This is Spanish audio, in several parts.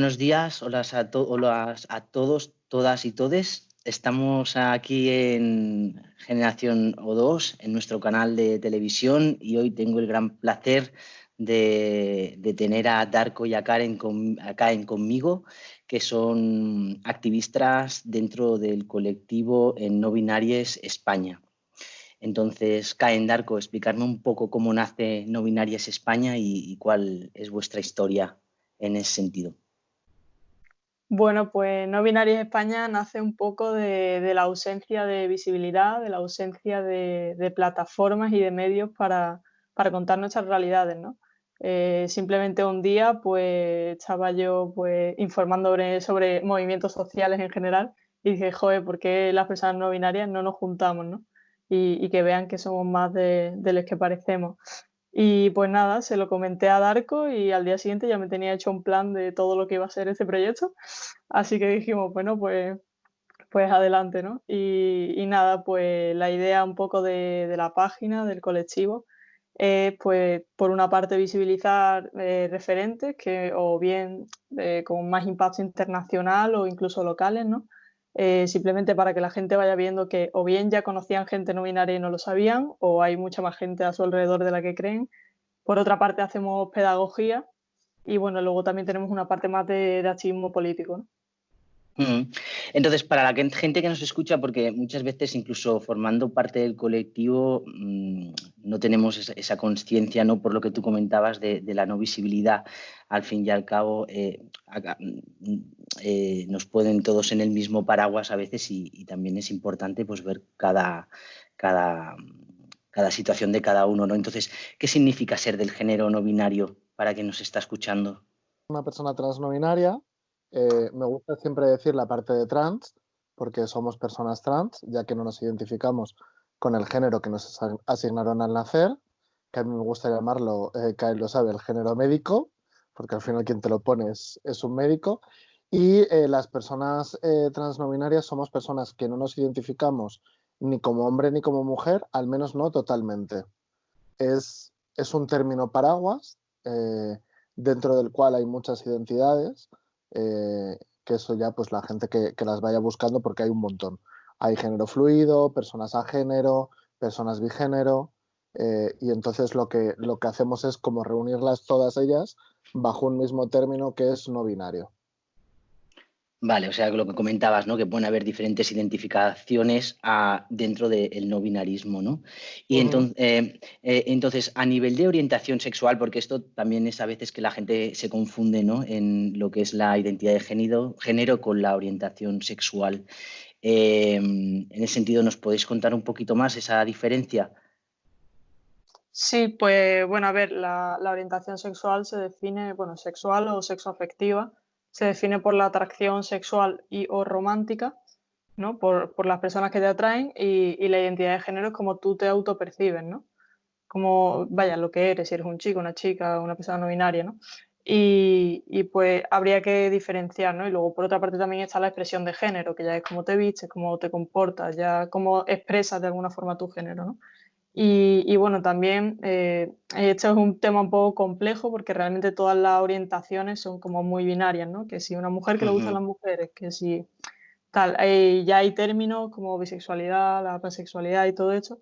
Buenos días, hola a todos, todas y todes. Estamos aquí en Generación O2, en nuestro canal de televisión, y hoy tengo el gran placer de tener a Darko y a Karen conmigo, que son activistas dentro del colectivo en No Binarias España. Entonces, Karen, Darko, explicarme un poco cómo nace No Binarias España y cuál es vuestra historia en ese sentido. Bueno, pues No Binarias España nace un poco de la ausencia de visibilidad, de la ausencia de plataformas y de medios para contar nuestras realidades, ¿no? Simplemente un día pues estaba yo pues informando sobre movimientos sociales en general y dije, joder, ¿por qué las personas no binarias no nos juntamos, ¿no? Y que vean que somos más de los que parecemos. Y pues nada, se lo comenté a Darko y al día siguiente ya me tenía hecho un plan de todo lo que iba a ser este proyecto. Así que dijimos, bueno, pues adelante, ¿no? Y nada, pues la idea un poco de la página, del colectivo, es pues por una parte visibilizar referentes que o bien con más impacto internacional o incluso locales, ¿no? Simplemente para que la gente vaya viendo que o bien ya conocían gente no binaria y no lo sabían, o hay mucha más gente a su alrededor de la que creen. Por otra parte hacemos pedagogía y bueno, luego también tenemos una parte más de activismo político, ¿no? Entonces, para la gente que nos escucha, porque muchas veces incluso formando parte del colectivo no tenemos esa conciencia, ¿no? Por lo que tú comentabas de la no visibilidad, al fin y al cabo nos ponen todos en el mismo paraguas a veces y también es importante pues ver cada, cada situación de cada uno, ¿no? Entonces, ¿qué significa ser del género no binario para quien nos está escuchando? Una persona trans no binaria, me gusta siempre decir la parte de trans, porque somos personas trans, ya que no nos identificamos con el género que nos asignaron al nacer, que a mí me gusta llamarlo, Kyle lo sabe, el género médico, porque al final quien te lo pone es un médico. Y las personas trans no binarias somos personas que no nos identificamos ni como hombre ni como mujer, al menos no totalmente. Es un término paraguas dentro del cual hay muchas identidades, que eso ya pues la gente que las vaya buscando porque hay un montón. Hay género fluido, personas a género, personas bigénero, y entonces lo que hacemos es como reunirlas todas ellas bajo un mismo término que es no binario. Vale, o sea, lo que comentabas, ¿no? Que pueden haber diferentes identificaciones dentro del no binarismo, ¿no? Y entonces, a nivel de orientación sexual, porque esto también es a veces que la gente se confunde, ¿no? En lo que es la identidad de género con la orientación sexual. En ese sentido, ¿nos podéis contar un poquito más esa diferencia? Sí, pues bueno, a ver, la orientación sexual se define, bueno, sexual o sexoafectiva, se define por la atracción sexual y o romántica, ¿no? Por las personas que te atraen y la identidad de género es como tú te autopercibes, ¿no? Como, vaya, lo que eres, si eres un chico, una chica, una persona no binaria, ¿no? Y pues habría que diferenciar, ¿no? Y luego por otra parte también está la expresión de género, que ya es cómo te vistes, cómo te comportas, ya cómo expresas de alguna forma tu género, ¿no? Y bueno, también este es un tema un poco complejo porque realmente todas las orientaciones son como muy binarias, ¿no? Que si una mujer que le gustan las mujeres, que si tal, ya hay términos como bisexualidad, la pansexualidad y todo esto,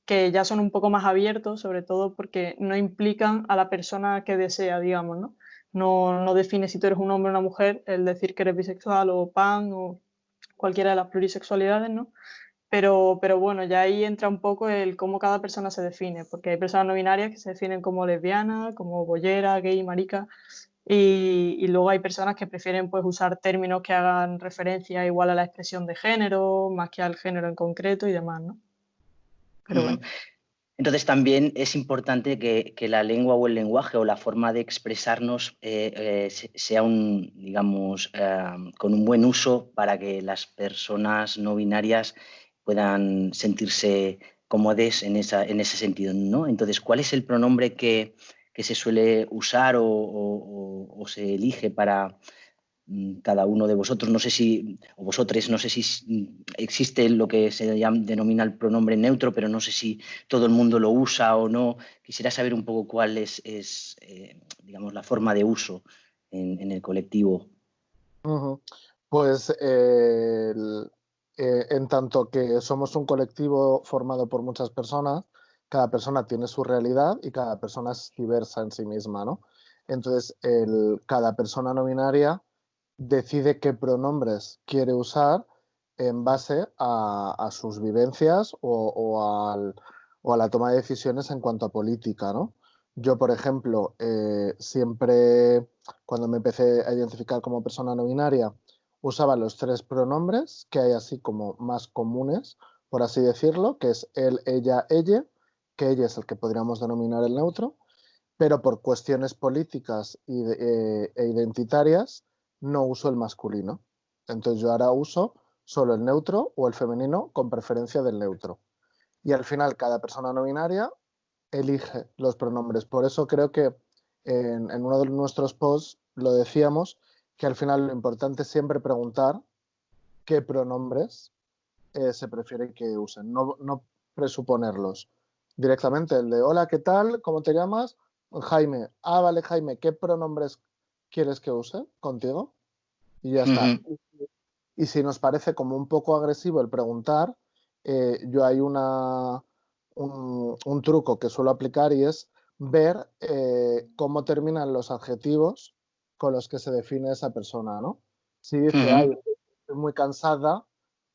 que ya son un poco más abiertos, sobre todo porque no implican a la persona que desea, digamos, ¿no? No define si tú eres un hombre o una mujer el decir que eres bisexual o pan o cualquiera de las plurisexualidades, ¿no? Pero bueno, ya ahí entra un poco el cómo cada persona se define, porque hay personas no binarias que se definen como lesbiana, como boyera, gay, marica, y luego hay personas que prefieren pues usar términos que hagan referencia igual a la expresión de género, más que al género en concreto y demás, ¿no? Pero bueno. Entonces también es importante que la lengua o el lenguaje o la forma de expresarnos sea digamos, con un buen uso para que las personas no binarias puedan sentirse cómodes en ese sentido, ¿no? Entonces, ¿cuál es el pronombre que se suele usar o se elige para cada uno de vosotros? No sé si, o vosotros, no sé si existe lo que se denomina el pronombre neutro, pero no sé si todo el mundo lo usa o no. Quisiera saber un poco cuál es digamos, la forma de uso en el colectivo. Ujú. Pues en tanto que somos un colectivo formado por muchas personas, cada persona tiene su realidad y cada persona es diversa en sí misma, ¿no? Entonces, cada persona no binaria decide qué pronombres quiere usar en base a sus vivencias o a la toma de decisiones en cuanto a política, ¿no? Yo, por ejemplo, siempre cuando me empecé a identificar como persona no binaria, usaba los tres pronombres que hay así como más comunes, por así decirlo, que es él, ella, ella, que ella es el que podríamos denominar el neutro, pero por cuestiones políticas e identitarias no uso el masculino. Entonces yo ahora uso solo el neutro o el femenino con preferencia del neutro. Y al final cada persona no binaria elige los pronombres. Por eso creo que en uno de nuestros posts lo decíamos, que al final lo importante es siempre preguntar qué pronombres se prefiere que usen, no presuponerlos. Directamente el de hola, ¿qué tal? ¿Cómo te llamas? Jaime. Ah, vale, Jaime, ¿qué pronombres quieres que use contigo? Y ya está. Ujú, Y si nos parece como un poco agresivo el preguntar, yo hay un truco que suelo aplicar y es ver cómo terminan los adjetivos con los que se define esa persona, ¿no? Si dice, ay, ujú, estoy muy cansada,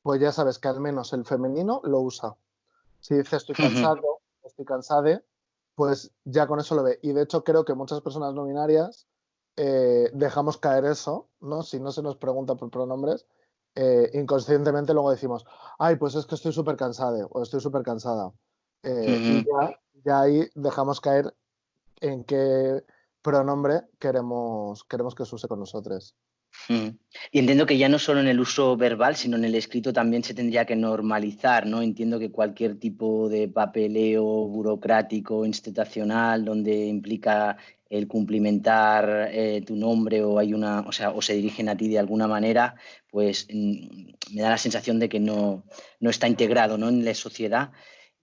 pues ya sabes que al menos el femenino lo usa. Si dice estoy ujú, cansado, estoy cansade, pues ya con eso lo ve. Y de hecho creo que muchas personas no binarias dejamos caer eso, ¿no? Si no se nos pregunta por pronombres, inconscientemente luego decimos, ay, pues es que estoy súper cansada o estoy súper cansada. Y ujú. ya ahí dejamos caer en qué pronombre queremos que se use con nosotros. Mm. Y entiendo que ya no solo en el uso verbal, sino en el escrito también se tendría que normalizar, ¿no? Entiendo que cualquier tipo de papeleo burocrático, institucional, donde implica el cumplimentar tu nombre o hay una, o sea, o se dirigen a ti de alguna manera, pues me da la sensación de que no está integrado, ¿no? En la sociedad.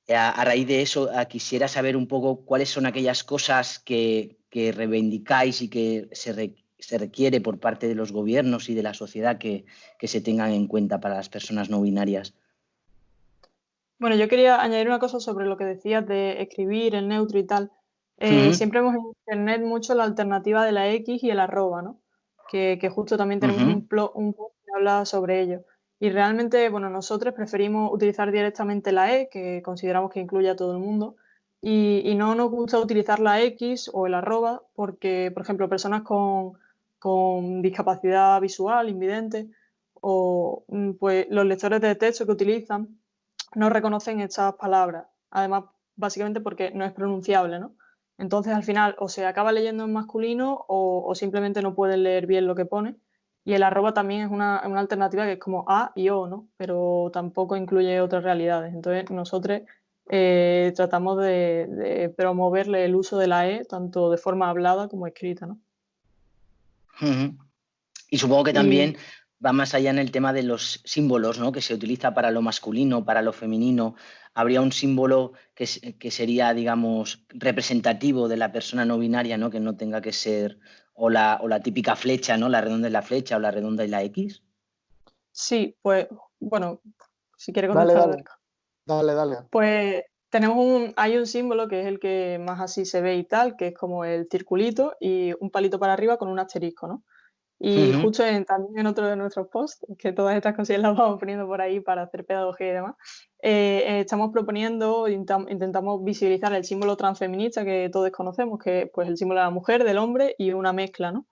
A raíz de eso, quisiera saber un poco cuáles son aquellas cosas que reivindicáis y que se requiere por parte de los gobiernos y de la sociedad que se tengan en cuenta para las personas no binarias. Bueno, yo quería añadir una cosa sobre lo que decías de escribir, el neutro y tal. Ujú, Siempre vemos en internet mucho la alternativa de la X y el arroba, ¿no? Que justo también tenemos ujú, un post que habla sobre ello. Y realmente, bueno, nosotros preferimos utilizar directamente la E, que consideramos que incluye a todo el mundo, y no nos gusta utilizar la X o el arroba, porque, por ejemplo, personas con discapacidad visual, invidente, o pues los lectores de texto que utilizan no reconocen estas palabras. Además, básicamente porque no es pronunciable, ¿no? Entonces, al final, o se acaba leyendo en masculino o simplemente no pueden leer bien lo que pone. Y el arroba también es una alternativa que es como A y O, ¿no? Pero tampoco incluye otras realidades. Entonces, nosotros tratamos de promoverle el uso de la E, tanto de forma hablada como escrita, ¿no? ujú. Y supongo que Y también va más allá en el tema de los símbolos, ¿no? Que se utiliza para lo masculino, para lo femenino. Habría un símbolo que sería, digamos, representativo de la persona no binaria, ¿no? Que no tenga que ser o la típica flecha, ¿no? La redonda y la flecha o la redonda y la X. sí, pues, bueno, si quiere Dale, contestar, dale, Alberto. dale, dale. Pues hay un símbolo que es el que más así se ve y tal, que es como el circulito y un palito para arriba con un asterisco, ¿no? Y Ujú, justo también en otro de nuestros posts, que todas estas cosillas las vamos poniendo por ahí para hacer pedagogía y demás, estamos proponiendo, intentamos visibilizar el símbolo transfeminista que todos conocemos, que es pues, el símbolo de la mujer, del hombre y una mezcla, ¿no?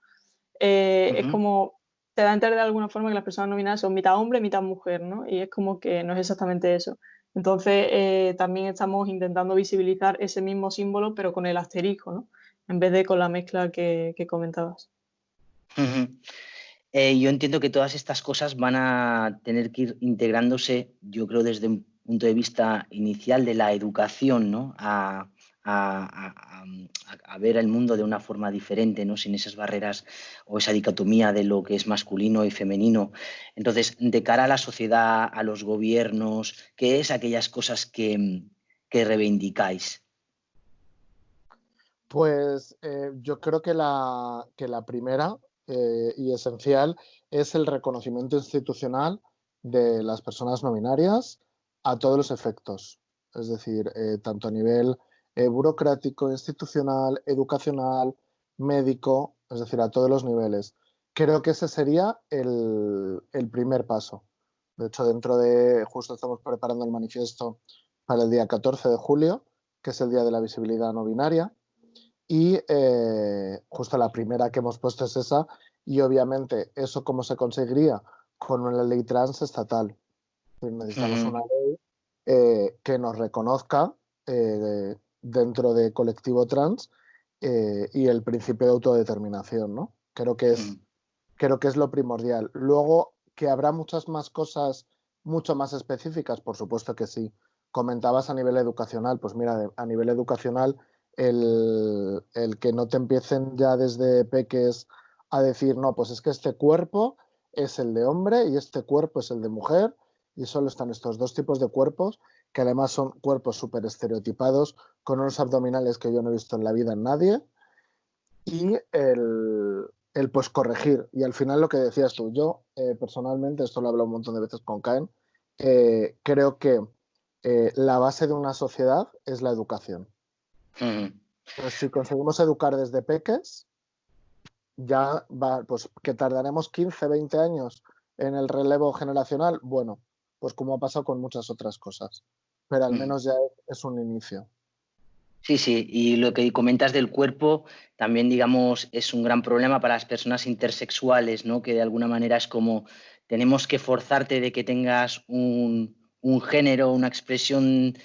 Es ujú, como, te da a entender de alguna forma que las personas no binarias son mitad hombre, mitad mujer, ¿no? Y es como que no es exactamente eso. Entonces, también estamos intentando visibilizar ese mismo símbolo, pero con el asterisco, ¿no? En vez de con la mezcla que comentabas. ujú. Yo entiendo que todas estas cosas van a tener que ir integrándose, yo creo, desde un punto de vista inicial de la educación, ¿no? A ver el mundo de una forma diferente, ¿no? Sin esas barreras o esa dicotomía de lo que es masculino y femenino. Entonces, de cara a la sociedad, a los gobiernos, ¿qué es aquellas cosas que reivindicáis? Pues yo creo que la primera y esencial es el reconocimiento institucional de las personas no binarias a todos los efectos. Es decir, tanto a nivel burocrático, institucional, educacional, médico, es decir, a todos los niveles. Creo que ese sería el primer paso. De hecho, justo estamos preparando el manifiesto para el día 14 de julio, que es el Día de la Visibilidad No Binaria, y justo la primera que hemos puesto es esa, y obviamente eso cómo se conseguiría con una ley trans estatal. Necesitamos una ley que nos reconozca dentro de colectivo trans y el principio de autodeterminación, ¿no? Creo que es lo primordial. Luego, que habrá muchas más cosas mucho más específicas, por supuesto que sí. Comentabas a nivel educacional, pues mira, a nivel educacional, el que no te empiecen ya desde peques a decir, no, pues es que este cuerpo es el de hombre y este cuerpo es el de mujer, y solo están estos dos tipos de cuerpos, que además son cuerpos súper estereotipados, con unos abdominales que yo no he visto en la vida en nadie, y el pues corregir. Y al final lo que decías tú, yo personalmente, esto lo he hablado un montón de veces con Caen, creo que la base de una sociedad es la educación. Pues si conseguimos educar desde peques, ya va, pues que tardaremos 15, 20 años en el relevo generacional, bueno, pues como ha pasado con muchas otras cosas, pero al menos ya es un inicio. Sí, sí, y lo que comentas del cuerpo también, digamos, es un gran problema para las personas intersexuales, ¿no? Que de alguna manera es como tenemos que forzarte de que tengas un género, una expresión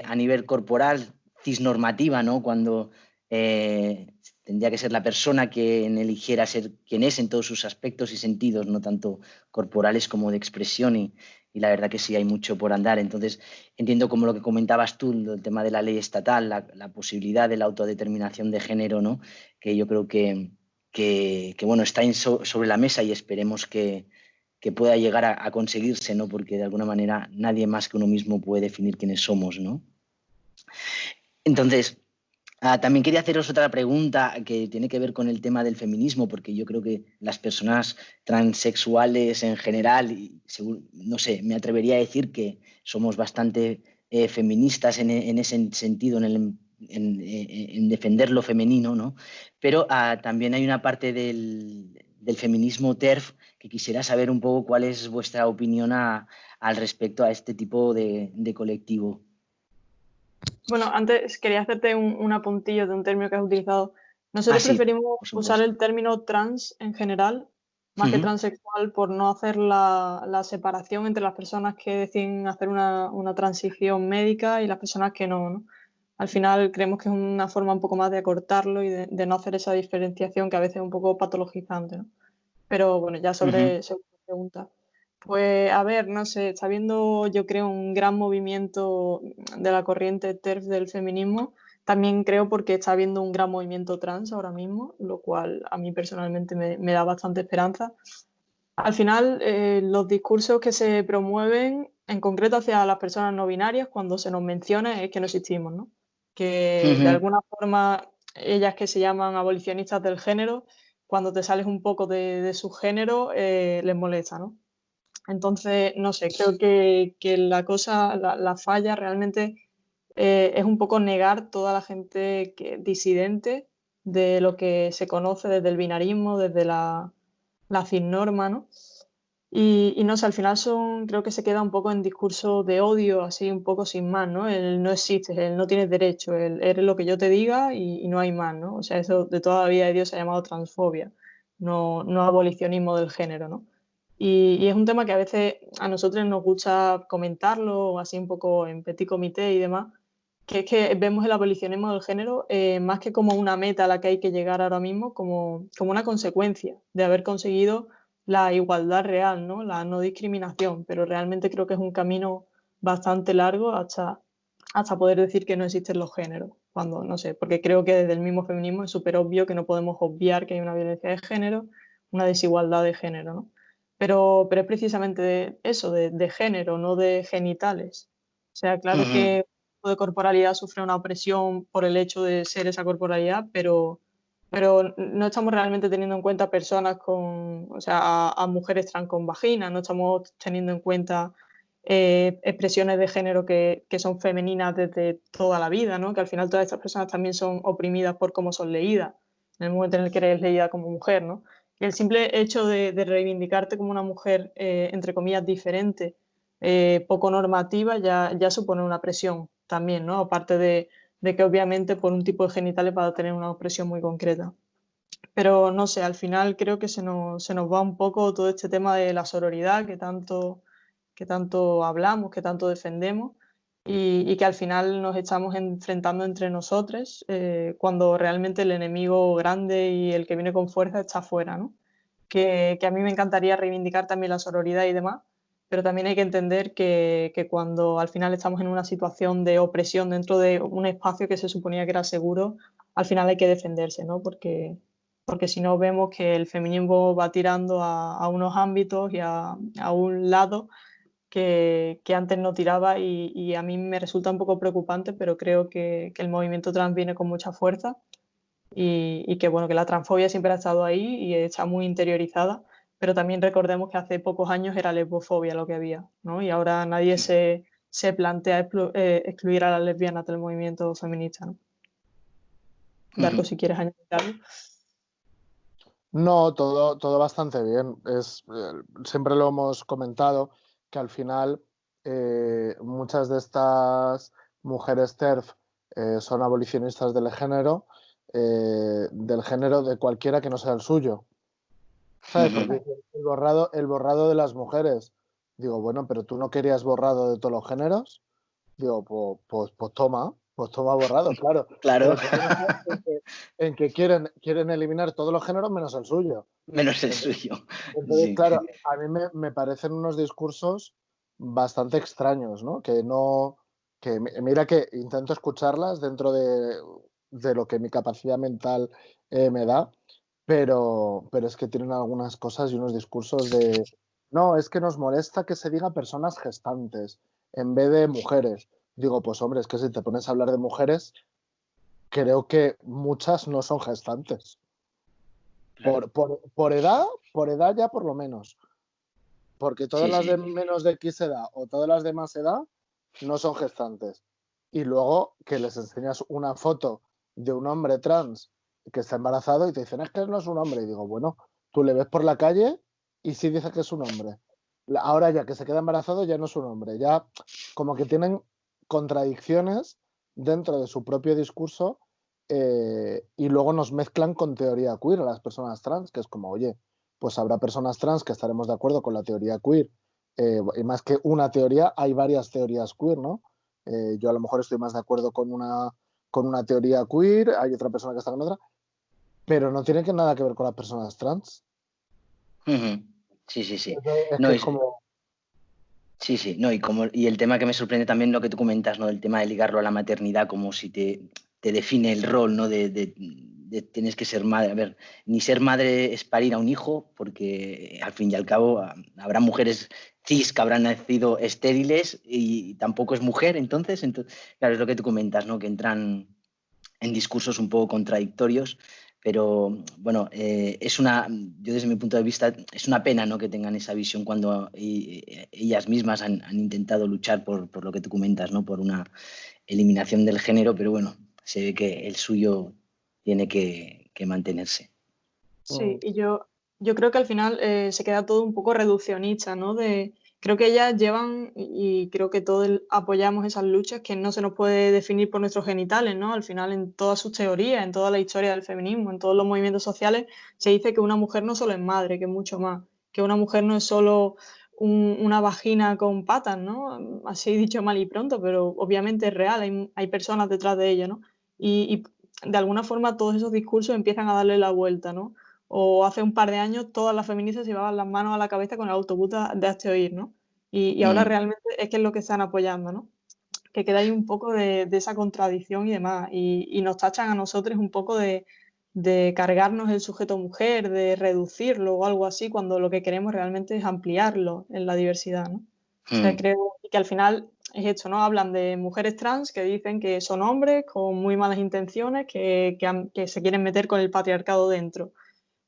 a nivel corporal cisnormativa, ¿no? Cuando tendría que ser la persona quien eligiera ser quien es en todos sus aspectos y sentidos, no tanto corporales como de expresión y la verdad que sí hay mucho por andar. Entonces, entiendo como lo que comentabas tú, el tema de la ley estatal, la posibilidad de la autodeterminación de género, ¿no? Que yo creo que bueno, está sobre la mesa y esperemos que pueda llegar a conseguirse, ¿no? Porque de alguna manera nadie más que uno mismo puede definir quiénes somos, ¿no? Entonces, también quería haceros otra pregunta que tiene que ver con el tema del feminismo, porque yo creo que las personas transexuales en general, no sé, me atrevería a decir que somos bastante feministas en ese sentido, en defender lo femenino, ¿no? Pero también hay una parte del feminismo TERF que quisiera saber un poco cuál es vuestra opinión al respecto a este tipo de colectivo. Bueno, antes quería hacerte un apuntillo de un término que has utilizado. Nosotros Sí, preferimos por usar supuesto. el término trans en general, más que transexual, por no hacer la separación entre las personas que deciden hacer una transición médica y las personas que no, ¿no? Al final creemos que es una forma un poco más de acortarlo y de no hacer esa diferenciación que a veces es un poco patologizante, ¿no? Pero bueno, ya sobre la pregunta. Pues a ver, no sé, está habiendo yo creo un gran movimiento de la corriente TERF del feminismo. También creo porque está habiendo un gran movimiento trans ahora mismo, lo cual a mí personalmente me da bastante esperanza. Al final, los discursos que se promueven, en concreto hacia las personas no binarias, cuando se nos menciona es que no existimos, ¿no? Que de alguna forma ellas que se llaman abolicionistas del género, cuando te sales un poco de su género, les molesta, ¿no? Entonces, no sé, creo que la falla realmente es un poco negar toda la gente disidente de lo que se conoce desde el binarismo, desde la cisnorma, ¿no? Y no sé, al final creo que se queda un poco en discurso de odio, así un poco sin más, ¿no? El no existes, el no tienes derecho, el eres lo que yo te diga y no hay más, ¿no? O sea, eso de toda la vida de Dios se ha llamado transfobia, no abolicionismo del género, ¿no? Y es un tema que a veces a nosotros nos gusta comentarlo, así un poco en petit comité y demás, que es que vemos el abolicionismo del género más que como una meta a la que hay que llegar ahora mismo, como una consecuencia de haber conseguido la igualdad real, ¿no? La no discriminación, pero realmente creo que es un camino bastante largo hasta poder decir que no existen los géneros, cuando no sé, porque creo que desde el mismo feminismo es súper obvio que no podemos obviar que hay una violencia de género, una desigualdad de género, ¿no? Pero es precisamente eso, de género, no de genitales. O sea, claro que de corporalidad sufre una opresión por el hecho de ser esa corporalidad, pero pero no estamos realmente teniendo en cuenta personas o sea, a mujeres trans con vagina, no estamos teniendo en cuenta expresiones de género que son femeninas desde toda la vida, ¿no? Que al final todas estas personas también son oprimidas por cómo son leídas, en el momento en el que eres leída como mujer, ¿no? Y el simple hecho de reivindicarte como una mujer, entre comillas, diferente, poco normativa, ya supone una presión también, ¿no? Aparte de que obviamente por un tipo de genitales va a tener una opresión muy concreta. Pero no sé, al final creo que se nos va un poco todo este tema de la sororidad que tanto hablamos, que tanto defendemos y que al final nos estamos enfrentando entre nosotros cuando realmente el enemigo grande y el que viene con fuerza está afuera, ¿no? Que a mí me encantaría reivindicar también la sororidad y demás, pero también hay que entender que cuando al final estamos en una situación de opresión dentro de un espacio que se suponía que era seguro, al final hay que defenderse, ¿no? Porque si no vemos que el feminismo va tirando a unos ámbitos y a un lado que antes no tiraba y a mí me resulta un poco preocupante, pero creo que el movimiento trans viene con mucha fuerza y que bueno, que la transfobia siempre ha estado ahí y está muy interiorizada, pero también recordemos que hace pocos años era lesbofobia lo que había, ¿no? Y ahora nadie se plantea excluir a las lesbianas del movimiento feminista, ¿no? Darko, si quieres añadir algo. No, todo bastante bien. Siempre lo hemos comentado que al final muchas de estas mujeres TERF son abolicionistas del género de cualquiera que no sea el suyo. ¿Sabes? Porque el borrado de las mujeres. Digo, bueno, pero tú no querías borrado de todos los géneros. Digo, pues toma borrado, claro. Claro, El problema está en que quieren eliminar todos los géneros menos el suyo. menos el Entonces, suyo. entonces, Sí. claro, a mí me parecen unos discursos bastante extraños, ¿no? Mira que intento escucharlas dentro de lo que mi capacidad mental me da, pero es que tienen algunas cosas y unos discursos no, es que nos molesta que se diga personas gestantes en vez de mujeres. Digo, pues hombre, es que si te pones a hablar de mujeres, creo que muchas no son gestantes. Claro. Por edad ya por lo menos. Porque todas Sí, las de sí. menos de X edad o todas las de más edad no son gestantes. Y luego que les enseñas una foto de un hombre trans que está embarazado y te dicen, es que no es un hombre. Y digo, bueno, tú le ves por la calle y sí dice que es un hombre. Ahora ya que se queda embarazado ya no es un hombre. Ya como que tienen contradicciones dentro de su propio discurso y luego nos mezclan con teoría queer a las personas trans, que es como, oye, pues habrá personas trans que estaremos de acuerdo con la teoría queer. Y más que una teoría, hay varias teorías queer, ¿no? Yo a lo mejor estoy más de acuerdo con una teoría queer, hay otra persona que está con otra, pero no tiene nada que ver con las personas trans. Ujú. Sí, sí, sí. Es No, que es como... sí, sí, no, y el tema que me sorprende también lo que tú comentas, ¿no? Del tema de ligarlo a la maternidad, como si te define el rol, ¿no? De tienes que ser madre. A ver, ni ser madre es parir a un hijo, porque al fin y al cabo habrá mujeres cis que habrán nacido estériles y tampoco es mujer, entonces, claro, es lo que tú comentas, ¿no? Que entran en discursos un poco contradictorios, pero bueno, yo desde mi punto de vista es una pena, ¿no? Que tengan esa visión cuando ellas mismas han intentado luchar por lo que tú comentas, ¿no? Por una eliminación del género, pero bueno, se ve que el suyo tiene que mantenerse. Sí, y yo creo que al final se queda todo un poco reduccionista, ¿no? Creo que ellas llevan, y creo que todos apoyamos esas luchas, que no se nos puede definir por nuestros genitales, ¿no? Al final, en todas sus teorías, en toda la historia del feminismo, en todos los movimientos sociales, se dice que una mujer no solo es madre, que es mucho más, que una mujer no es solo una vagina con patas, ¿no? Así dicho mal y pronto, pero obviamente es real, hay personas detrás de ello, ¿no? Y de alguna forma todos esos discursos empiezan a darle la vuelta, ¿no? O hace un par de años todas las feministas se llevaban las manos a la cabeza con el autobús de Hazte Oír, ¿no? Y ahora Mm, realmente es que es lo que están apoyando, ¿no? Que queda ahí un poco de esa contradicción y demás. Y nos tachan a nosotros un poco de cargarnos el sujeto mujer, de reducirlo o algo así, cuando lo que queremos realmente es ampliarlo en la diversidad, ¿no? O sea, mm, creo que al final es esto, ¿no? Hablan de mujeres trans que dicen que son hombres con muy malas intenciones, que se quieren meter con el patriarcado dentro.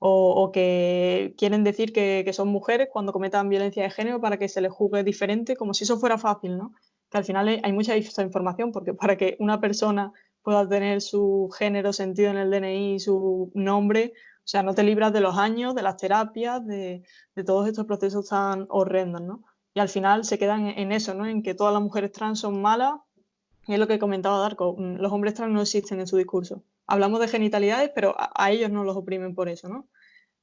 O que quieren decir que son mujeres cuando cometan violencia de género para que se les juzgue diferente, como si eso fuera fácil, ¿no? Que al final hay mucha desinformación, porque para que una persona pueda tener su género sentido en el DNI y su nombre, o sea, no te libras de los años, de las terapias, de todos estos procesos tan horrendos, ¿no? Y al final se quedan en eso, ¿no? En que todas las mujeres trans son malas, y es lo que comentaba Darko, los hombres trans no existen en su discurso. Hablamos de genitalidades, pero a ellos no los oprimen por eso, ¿no?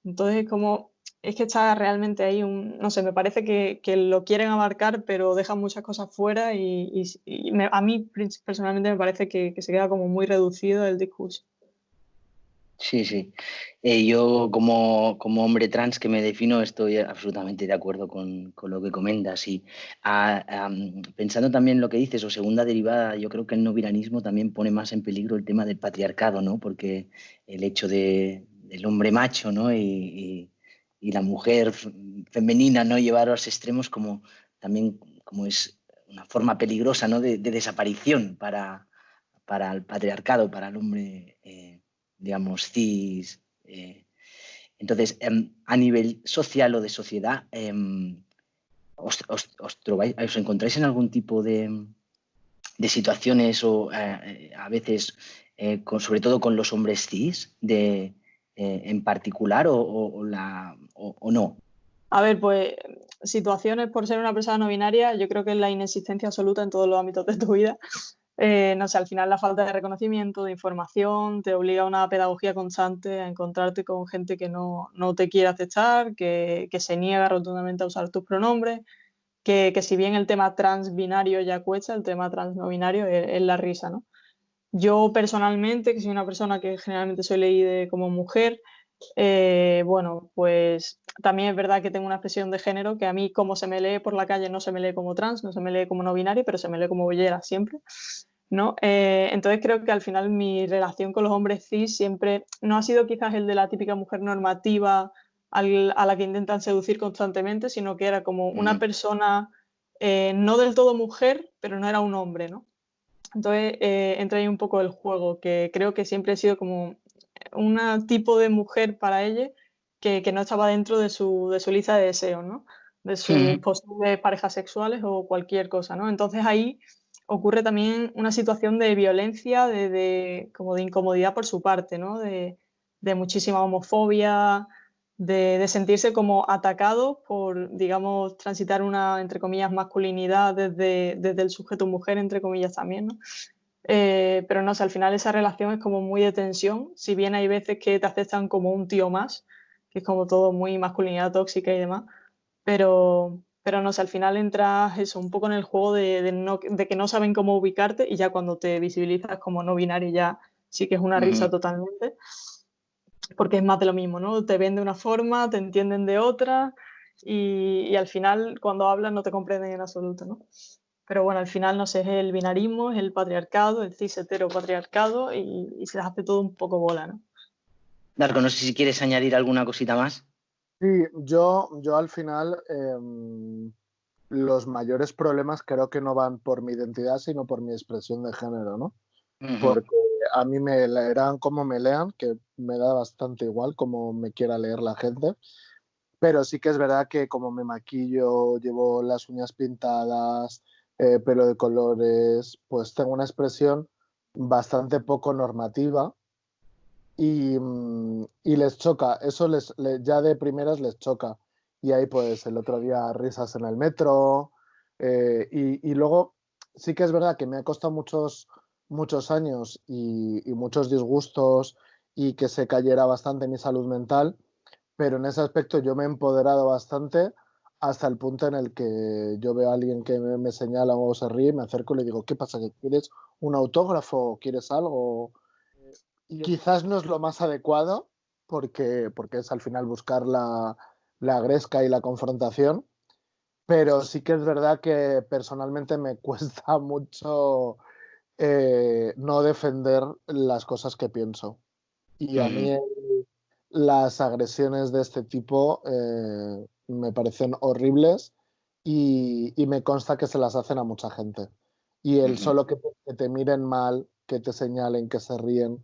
Entonces, como es que está realmente ahí no sé, me parece que lo quieren abarcar, pero dejan muchas cosas fuera a mí personalmente me parece que se queda como muy reducido el discurso. Sí, sí. Yo como hombre trans que me defino estoy absolutamente de acuerdo con lo que comentas y pensando también lo que dices o segunda derivada, yo creo que el no binarismo también pone más en peligro el tema del patriarcado, ¿no? Porque el hecho del hombre macho, ¿no? Y la mujer femenina, ¿no? Llevar a los extremos también como es una forma peligrosa, ¿no? de desaparición para el patriarcado, para el hombre. Digamos, cis. Entonces, a nivel social o de sociedad, ¿os encontráis en algún tipo de situaciones o a veces, sobre todo con los hombres cis, en particular o no? A ver, pues situaciones por ser una persona no binaria, yo creo que es la inexistencia absoluta en todos los ámbitos de tu vida. No sé, al final la falta de reconocimiento, de información, te obliga a una pedagogía constante, a encontrarte con gente que no te quiere aceptar, que se niega rotundamente a usar tus pronombres, que si bien el tema trans binario ya cuesta, el tema trans no binario es la risa, ¿no? Yo personalmente, que soy una persona que generalmente soy leída como mujer, bueno, pues también es verdad que tengo una expresión de género que a mí como se me lee por la calle no se me lee como trans, no se me lee como no binario, pero se me lee como bollera siempre, ¿no? Entonces creo que al final mi relación con los hombres cis siempre no ha sido quizás el de la típica mujer normativa a la que intentan seducir constantemente, sino que era como una persona no del todo mujer, pero no era un hombre, ¿no? Entonces entra ahí un poco el juego, que creo que siempre he sido como un tipo de mujer para ella que no estaba dentro de su lista de deseos, ¿no? De sus posibles parejas sexuales o cualquier cosa, ¿no? Entonces ahí ocurre también una situación de violencia, como de incomodidad por su parte, ¿no? De muchísima homofobia, de sentirse como atacado por, digamos, transitar una, entre comillas, masculinidad desde el sujeto mujer, entre comillas también, ¿no? Pero no sé, al final esa relación es como muy de tensión, si bien hay veces que te aceptan como un tío más, que es como todo muy masculinidad tóxica y demás, pero no sé, al final entras eso, un poco en el juego de que no saben cómo ubicarte y ya cuando te visibilizas como no binario ya sí que es una risa totalmente, porque es más de lo mismo, ¿no? Te ven de una forma, te entienden de otra y al final cuando hablan no te comprenden en absoluto, ¿no? Pero bueno, al final, no sé, es el binarismo, es el patriarcado, el cis heteropatriarcado y se les hace todo un poco bola, ¿no? Darko, no sé si quieres añadir alguna cosita más. Sí, yo al final los mayores problemas creo que no van por mi identidad, sino por mi expresión de género, ¿no? Porque a mí me leerán como me lean, que me da bastante igual como me quiera leer la gente, pero sí que es verdad que como me maquillo, llevo las uñas pintadas, pelo de colores, pues tengo una expresión bastante poco normativa y les choca, eso ya de primeras les choca. Y ahí pues el otro día risas en el metro y luego sí que es verdad que me ha costado muchos años y muchos disgustos y que se cayera bastante mi salud mental, pero en ese aspecto yo me he empoderado bastante hasta el punto en el que yo veo a alguien que me señala o se ríe, me acerco y le digo, ¿qué pasa? ¿Quieres un autógrafo? ¿Quieres algo? Y quizás no es lo más adecuado porque es al final buscar la gresca y la confrontación, pero sí que es verdad que personalmente me cuesta mucho no defender las cosas que pienso. Y a mí las agresiones de este tipo me parecen horribles y me consta que se las hacen a mucha gente. Y el solo que te miren mal, que te señalen, que se ríen,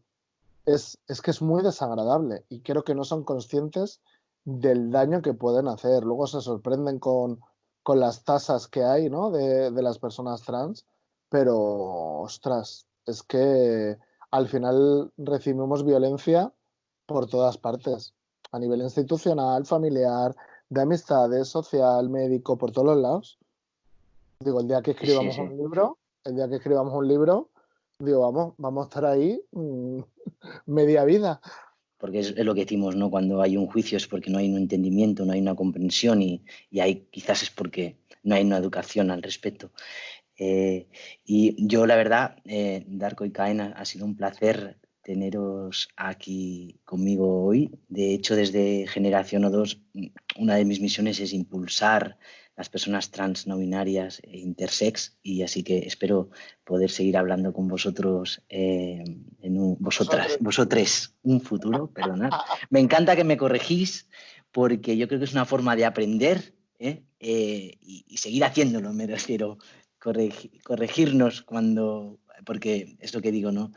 es que es muy desagradable y creo que no son conscientes del daño que pueden hacer. Luego se sorprenden con las tasas que hay, ¿no? de las personas trans, pero, ostras, es que al final recibimos violencia por todas partes, a nivel institucional, familiar, de amistades, social, médico, por todos los lados. Digo, el día que Sí, sí, escribamos sí. un libro, digo, vamos a estar ahí media vida. Porque es lo que decimos, ¿no? Cuando hay un juicio es porque no hay un entendimiento, no hay una comprensión y ahí quizás es porque no hay una educación al respecto. Y yo, la verdad, Darko y Caen, ha sido un placer teneros aquí conmigo hoy. De hecho, desde Generación O2, una de mis misiones es impulsar las personas trans, no binarias e intersex, y así que espero poder seguir hablando con vosotros, vosotres, un futuro, perdonad. Me encanta que me corregís, porque yo creo que es una forma de aprender, y seguir haciéndolo, me refiero. Corregirnos porque es lo que digo, ¿no?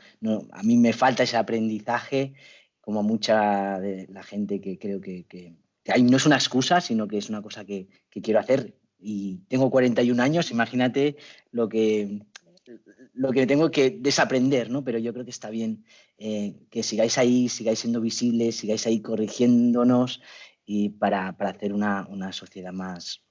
A mí me falta ese aprendizaje, como a mucha de la gente que creo que no es una excusa, sino que es una cosa que quiero hacer. Y tengo 41 años, imagínate lo que, lo que tengo que desaprender, ¿no? Pero yo creo que está bien, que sigáis ahí, sigáis siendo visibles, sigáis ahí corrigiéndonos y para hacer una sociedad más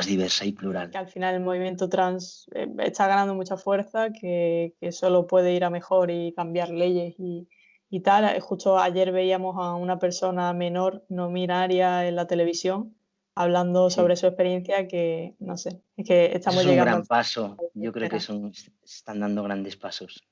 diversa y plural. Que al final el movimiento trans está ganando mucha fuerza, que solo puede ir a mejor y cambiar leyes y tal. Justo ayer veíamos a una persona menor no binaria en la televisión hablando sobre Sí. su experiencia, que no sé, es que Eso estamos es un llegando gran al paso. Yo creo que final. se están dando grandes pasos.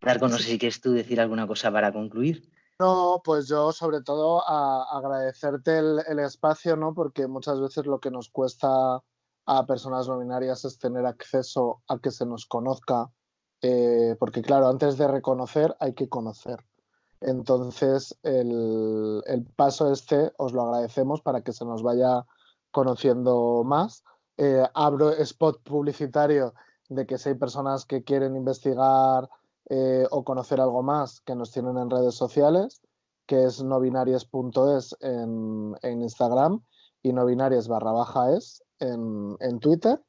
Darko, no sé Sí. si quieres tú decir alguna cosa para concluir. No, pues yo sobre todo agradecerte el espacio, ¿no? Porque muchas veces lo que nos cuesta a personas no binarias es tener acceso a que se nos conozca, porque claro, antes de reconocer hay que conocer. Entonces, el paso este os lo agradecemos para que se nos vaya conociendo más. Abro spot publicitario de que si hay personas que quieren investigar o conocer algo más, que nos tienen en redes sociales, que es nobinarias.es en Instagram y nobinarias_es en Twitter,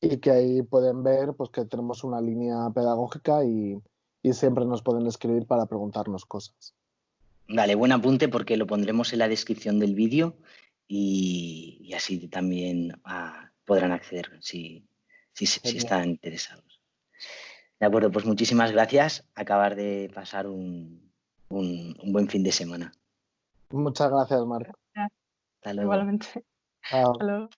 y que ahí pueden ver pues, que tenemos una línea pedagógica y siempre nos pueden escribir para preguntarnos cosas. Dale, buen apunte porque lo pondremos en la descripción del vídeo y así también podrán acceder si están interesados. De acuerdo, pues muchísimas gracias. Acabar de pasar un buen fin de semana. Muchas gracias, Marc. Ya, Hasta luego. igualmente. Chao. Hasta luego.